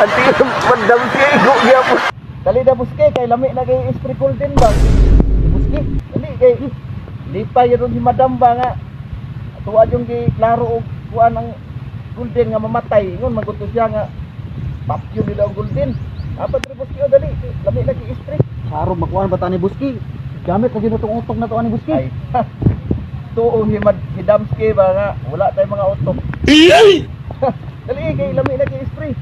Anti madam kay go gyapon. Dali na buske kay lami na kay spray golden ba. Buske, dali kay di pa yun si madam ba nga. Tuwa yung gi klaro og kuan ang golden nga mamatay. Ngon magutos siya nga papyo nila ang golden. Apa diri buske o dali, lami na kay spray. Saro makuha ba tani buski? Gamit na gino tong utok na to ani buski. Ay. Tuo si Damski ba nga wala tayong mga utok. Dali kay lami na kay spray.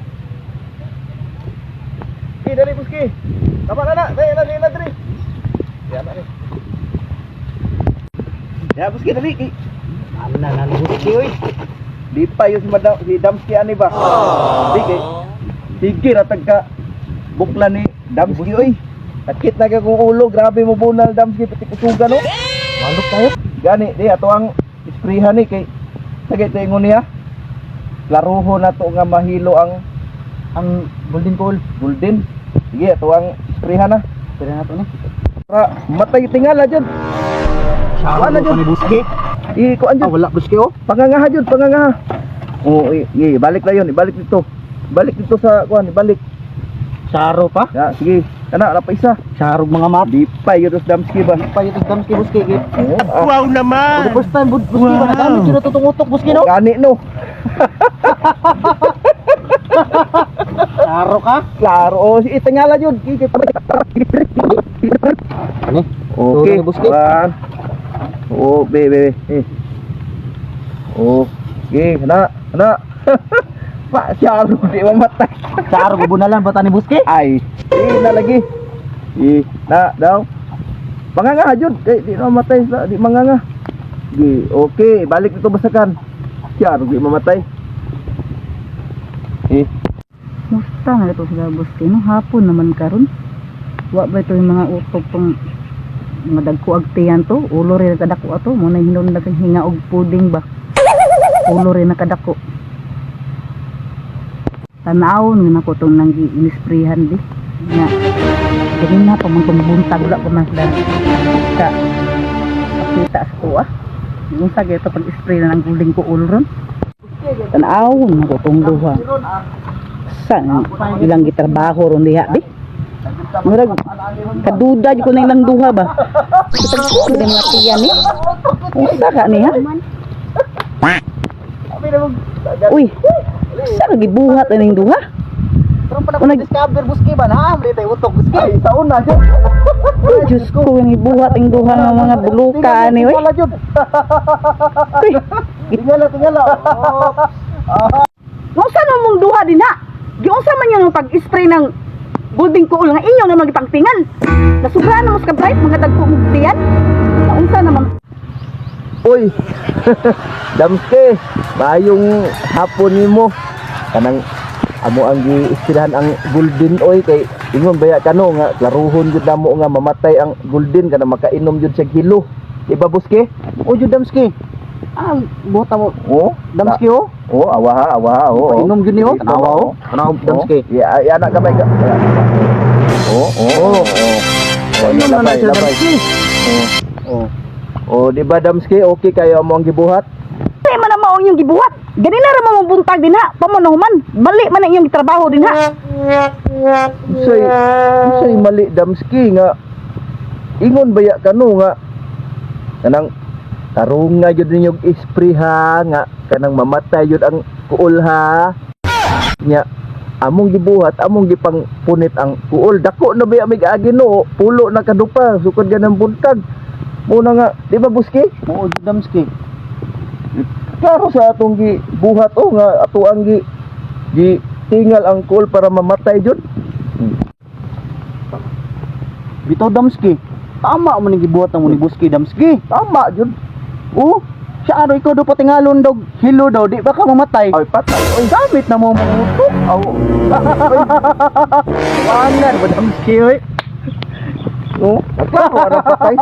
Dali buski. Tama na. Dali na dali. Yan na rin. Ya buski dali kay. Ano na buski oy. Di pa yung si Damski ani ba? Di kay. Sige ra tagka bukla ni Damski oy. Sakit na kay kong ulo, grabe mo bunal Damski pati kusugan no. Malok tayo. Gani di ato ang sprayhan ni kay sagay tingon niya. Laruho na to nga mahilo ang golden coal. golden. Sige ato ang sprayhan na. Pwede na to ni. Para matay tingala jud. Saro Wala pa dyan. ni buski. Kuan jud. Wala buski oh. Pangangaha jud, pangangaha. Oh, balik na yun, ibalik dito. Balik dito sa kuan, ibalik. Saro pa. Ya, sige. Kana na pa isa. Saro mga map. Di pa yun dos Damski ba? Pa yung Damski buski git. Wow naman. For the first time buski ba nagamit yun na to tong utok buski no? Gani no. Saro ka? Klaro, oh, si tingala jud. Ani? Okay, Tuloy, buski. One. Oh, be. Oh, na. Pak siaro di mamatay. Saro gubunalan ba tani buski? Ay, na lagi. Na daw. Manganga jud, di mamatay sa di manganga. Okay, balik dito basakan. Siaro di mamatay. Musta na ito sila buski no? Hapon naman karon. Wa ba ito yung mga utok pang mga dagko agtiyan to? Ulo rin nakadako ato. Muna hinon na kang hinga og puding ba? Ulo rin nakadako. Tanawon nga nako itong nang inisprayhan di. Nga. Ganyan na pa man itong buntag. Wala pa man sila. Sa pakita sa kuha. Yung sagay ito pag-spray na ng guling ko ulo ron. Tanawon nako itong duha. Saan ilang gitrabaho ron diha di? Murag kaduda ko na ilang duha ba? Kitag ko mga tiyan ni. Usa ka niya? Uy, sa gibuhat na ning duha? Pero pa na discover buski ba na? Mali tayo utok buski. Ay, taon na jud. Uy, Diyos ko, yung ibuhat ang duha ng mga buluka ni uy. Tingala jud. Uy, Tingala. kung saan mong duha din ha? Giunsa man yung pag-spray ng golden coal nga inyo na magipangtingan. Nasubrahan na mas ka-bright mga dagkumugtiyan. Naunsa naman. Uy. Damske, mayong hapon nimo. Kanang amo ang giistilahan ang golden oil kay ingon baya kano nga klaruhon jud namo nga mamatay ang golden kana makainom jud sa kilo. Diba buske? O jud Damski. Bota mo. Oh, Damski oh. Oh, awaha. Oh. Painom jud niyo. Tanawa oh. Tanawa Damski. Ya anak gamay ka. Oh. Ayun na na siya Labay. Damski. Oh, di ba Damski okay kayo mo ang gibuhat? Ay man na maong yung gibuhat. Gani na ra mo buntag din ha. Pamunahuman. Bali man na iyong trabaho din ha. Say mali Damski nga ingon baya kano nga kanang tarong nga jud ninyo spray ha nga kanang mamatay jud ang kuol ha nya among gibuhat among gipang punit ang kuol dako na baya mig agi no pulo na kadupa sukod ganang buntag muna nga di ba buski O jud Damski. klaro sa atong gibuhat o nga ato ang gi tingal ang kuol para mamatay jud. Bitaw Damski. Tama man ni gibuhat mo ni buski Damski. Tama jud. Oh, siya ano ikaw do patingalon daw hilo daw di ba ka mamatay? Ay patay oy. Gamit na mo mga utok. Aw. Wanan ba Damski oy? No, klaro ara patay.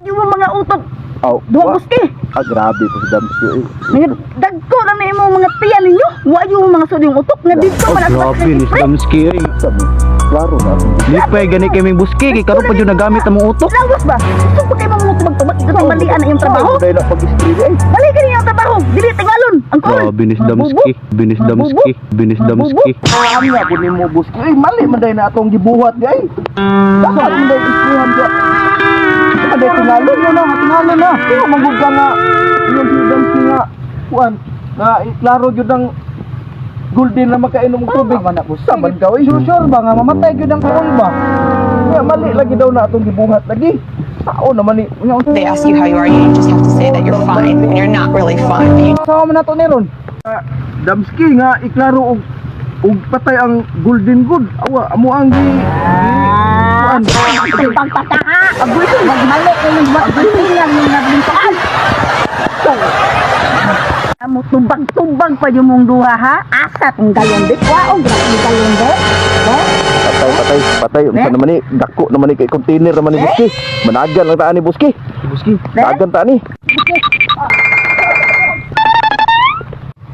Yung mga utok. Aw. Duha buski. Grabe po si Damski. Mga dagko na na yung mga tiyan ninyo. Wa yung mga suding utok nga dito man at pag-spray. Damski oy. Sabi, klaro na. Di pa gani kay buski kay karon pa jud nagamit ang mga utok. Lawas ba? Gusto pa kayo mga tubag-tubag. Ito malian na yung trabaho. Dahil na pag-spray ay. Balik ka niyo ang trabaho. Dili tingalon. Grabe ni Damski. Binis Damski. Binis Damski. Ano nga po ni mo, Buski? Ay, mali man dahil na atong gibuhat, gay. Dapat mo dahil isprihan ka. Dapat dahil tingalon mo na, tingalon na. Kaya manggod ka nga, yung si Damski nga, kuan, nga, klaro yun ang golden na makainom ng tubig. Saban ka, sure ba nga, mamatay yun ang kaon ba? Kaya mali lagi daw na atong gibuhat lagi. Tao naman ni. They ask you how you are, you just have to say that you're fine when you're not really fine. Sama mo na to niron. Damski nga iklaro og patay ang golden good. Awa amo ang kuan. Tumbang pata ha. Agoy ko magmali ko yung magbilang yung nabintaan. Amo tumbang pa yung mong duha ha. Asa tong galonde. Wow, grabe galonde. Patay. Unsa naman ni? Dako naman ni kay container naman ni Buski. Managan lang taan ni Buski. Buski. Dagan taan ni.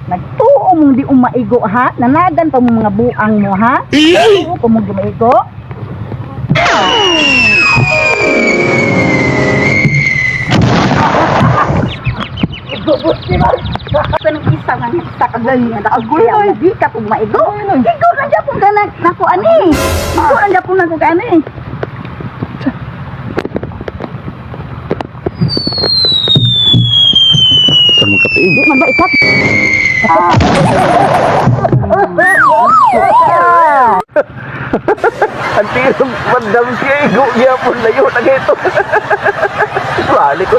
Nagtuo mong di umaigo ha. Nanagan pa mong mga buang mo ha. Tuo ko mong di maigo. Buski ba? Sa nang isa nga sa kagay nga Agoy ay. di ka pong maigo. Ikaw na dyan pong ganak nako ani. Ikaw na dyan pong nako ani. Sa mga katiib. Di man ba ikat? Ang tirong Damski. Igo gyapon layo na gito. Balik ko.